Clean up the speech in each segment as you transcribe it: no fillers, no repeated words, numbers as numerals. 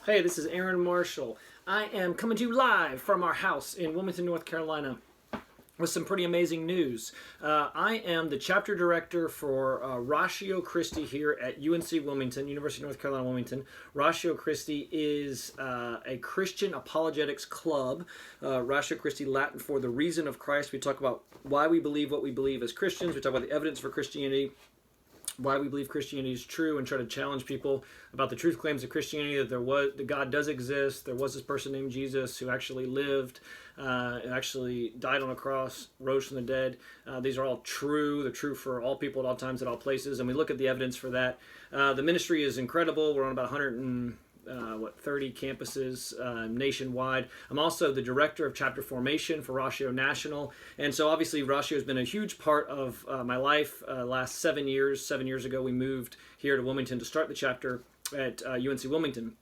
Hey, this is Aaron Marshall. I am coming to you live from our house in Wilmington, North Carolina with some pretty amazing news. I am the chapter director for Ratio Christi here at UNC Wilmington, University of North Carolina, Wilmington. Ratio Christi is a Christian apologetics club. Ratio Christi, Latin for the reason of Christ. We talk about why we believe what we believe as Christians. We talk about the evidence for Christianity, why we believe Christianity is true, and try to challenge people about the truth claims of Christianity, that God does exist. There was this person named Jesus who actually lived, and actually died on a cross, rose from the dead. These are all true. They're true for all people at all times, at all places, and we look at the evidence for that. The ministry is incredible. We're on about 30 campuses nationwide. I'm also the director of chapter formation for Ratio National, and so obviously Ratio has been a huge part of my life. Last 7 years. 7 years ago, we moved here to Wilmington to start the chapter at UNC Wilmington.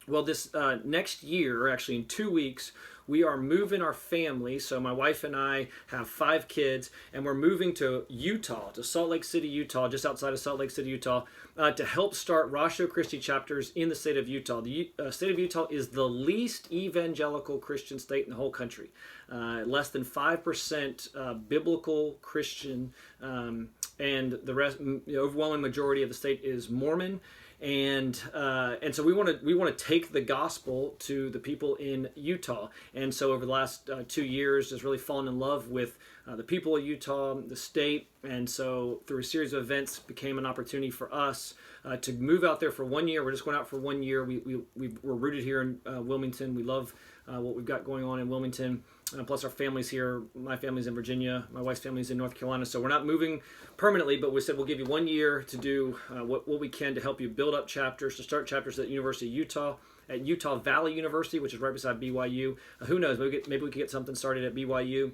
Well, this next year, actually in 2 weeks, we are moving our family. So my wife and I have 5 kids, and we're moving to Utah, to Salt Lake City, Utah, just outside of Salt Lake City, Utah, to help start Ratio Christi chapters in the state of Utah. The state of Utah is the least evangelical Christian state in the whole country. Less than 5% biblical Christian, and the rest, the overwhelming majority of the state is Mormon. And so we want to take the gospel to the people in Utah. And so over the last 2 years, just really fallen in love with the people of Utah, the state. And so through a series of events, became an opportunity for us to move out there for 1 year. We're just going out for 1 year. We're rooted here in Wilmington. We love what we've got going on in Wilmington. Plus our family's here. My family's in Virginia. My wife's family's in North Carolina. So we're not moving permanently, but we said we'll give you 1 year to do what we can to help you build up chapters, to start chapters at the University of Utah, at Utah Valley University, which is right beside BYU. Who knows? Maybe we could get something started at BYU.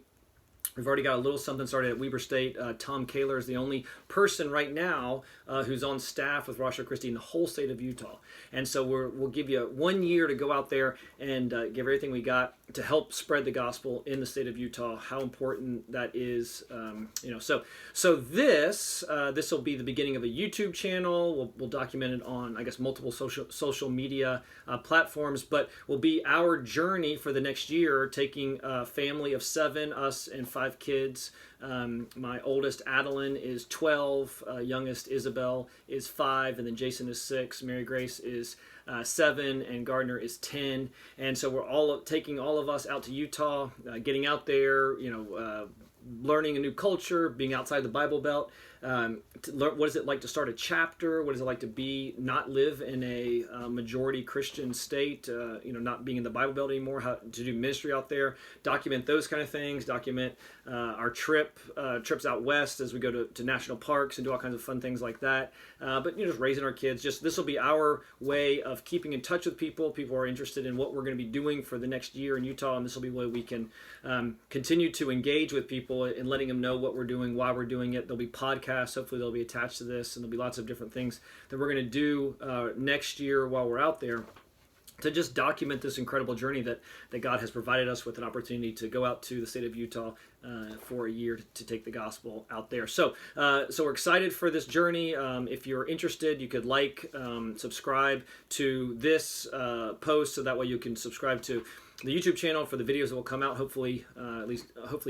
We've already got a little something started at Weber State. Tom Kaler is the only person right now who's on staff with Ratio Christi in the whole state of Utah. And so we'll give you 1 year to go out there and give everything we got to help spread the gospel in the state of Utah. How important that is, So this will be the beginning of a YouTube channel. We'll document it on, I guess, multiple social media platforms, but will be our journey for the next year, taking a family of 7, us and 5 kids. My oldest, Adeline, is 12. Youngest, Isabel, is 5. And then Jason is 6. Mary Grace is 7. And Gardner is 10. And so we're all taking all of us out to Utah, getting out there, learning a new culture, being outside the Bible Belt. To learn what is it like to start a chapter? What is it like to not live in a majority Christian state? Not being in the Bible Belt anymore. How to do ministry out there? Document those kind of things. Document our trips out west as we go to national parks and do all kinds of fun things like that. But just raising our kids. This will be our way of keeping in touch with people. People are interested in what we're going to be doing for the next year in Utah, and this will be a way we can continue to engage with people and letting them know what we're doing, why we're doing it. There'll be podcasts. Hopefully they'll be attached to this, and there'll be lots of different things that we're going to do next year while we're out there to just document this incredible journey that God has provided us with an opportunity to go out to the state of Utah for a year to take the gospel out there. So we're excited for this journey. If you're interested, you could subscribe to this post, so that way you can subscribe to the YouTube channel for the videos that will come out, hopefully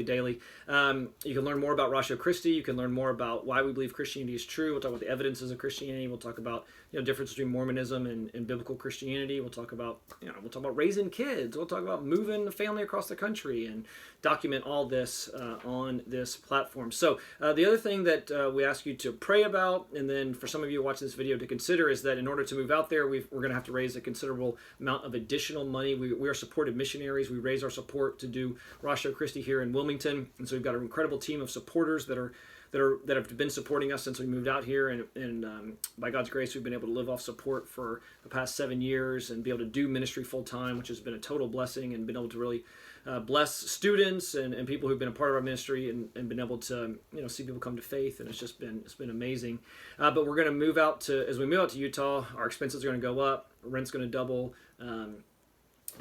daily. You can learn more about Ratio Christi. You can learn more about why we believe Christianity is true. We'll talk about the evidences of Christianity. We'll talk about difference between Mormonism and biblical Christianity. We'll talk about raising kids. We'll talk about moving a family across the country and document all this on this platform. So the other thing that we ask you to pray about, and then for some of you watching this video to consider, is that in order to move out there, we're going to have to raise a considerable amount of additional money. We are supported missionaries. We raise our support to do Ratio Christi here in Wilmington, and so we've got an incredible team of supporters that have been supporting us since we moved out here, and by God's grace, we've been able to live off support for the past 7 years and be able to do ministry full time, which has been a total blessing, and been able to really bless students and people who've been a part of our ministry and been able to see people come to faith, and it's been amazing. But we're going to move out to, as we move out to Utah, our expenses are going to go up, rent's going to double.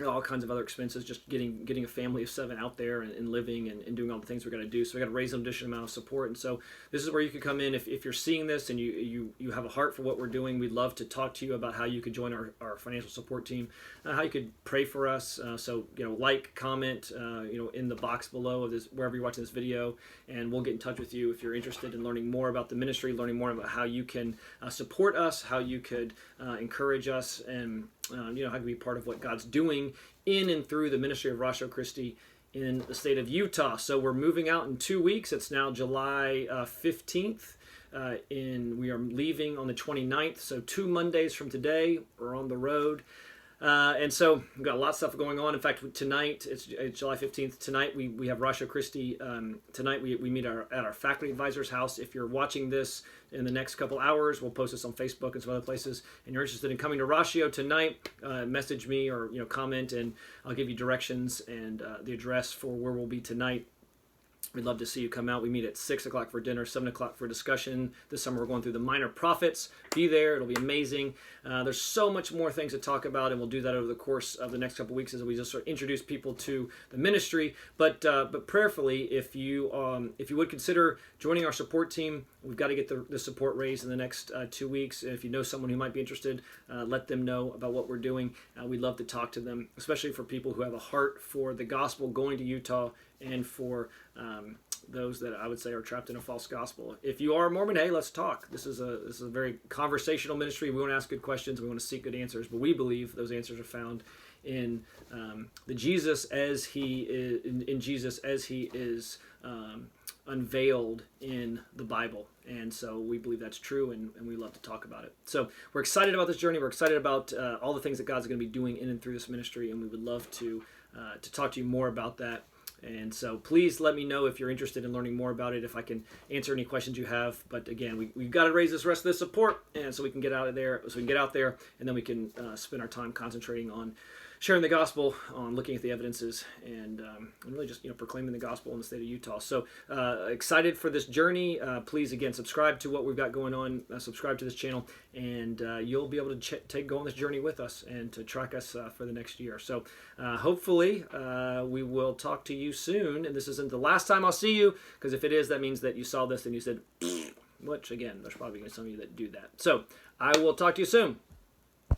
all kinds of other expenses, just getting a family of 7 out there and living and doing all the things we got to do. So we got to raise an additional amount of support. And so this is where you can come in if you're seeing this and you have a heart for what we're doing. We'd love to talk to you about how you could join our financial support team, how you could pray for us. So like, comment, in the box below of this, wherever you're watching this video, and we'll get in touch with you if you're interested in learning more about the ministry, learning more about how you can support us, how you could encourage us, and how to be part of what God's doing in and through the ministry of Ratio Christi in the state of Utah. So we're moving out in 2 weeks. It's now July 15th. We are leaving on the 29th. So 2 Mondays from today, we're on the road. And so we've got a lot of stuff going on. In fact, tonight, it's July 15th. Tonight, we have Ratio Christi. Tonight, we meet at our faculty advisor's house. If you're watching this in the next couple hours, we'll post this on Facebook and some other places, and you're interested in coming to Ratio tonight, message me or comment, and I'll give you directions and the address for where we'll be tonight. We'd love to see you come out. We meet at 6 o'clock for dinner, 7 o'clock for discussion. This summer we're going through the Minor Prophets. Be there. It'll be amazing. There's so much more things to talk about, and we'll do that over the course of the next couple weeks as we just sort of introduce people to the ministry. But prayerfully, if you would consider joining our support team, we've got to get the support raised in the next 2 weeks. If you know someone who might be interested, let them know about what we're doing. We'd love to talk to them, especially for people who have a heart for the gospel going to Utah, and for those that I would say are trapped in a false gospel. If you are a Mormon, hey, let's talk. This is a very conversational ministry. We want to ask good questions. We want to seek good answers. But we believe those answers are found in the Jesus as he is, in Jesus as he is unveiled in the Bible. And so we believe that's true, and we love to talk about it. So we're excited about this journey. We're excited about all the things that God's going to be doing in and through this ministry, and we would love to talk to you more about that. And so please let me know if you're interested in learning more about it, if I can answer any questions you have. But again, we've got to raise this rest of the support, and so we can get out there, and then we can spend our time concentrating on sharing the gospel, on looking at the evidences, and really just proclaiming the gospel in the state of Utah. So excited for this journey. Please again subscribe to what we've got going on. Subscribe to this channel, and you'll be able to go on this journey with us and to track us for the next year. So hopefully we will talk to you soon. And this isn't the last time I'll see you, because if it is, that means that you saw this and you said, which again, there's probably going to be some of you that do that. So I will talk to you soon.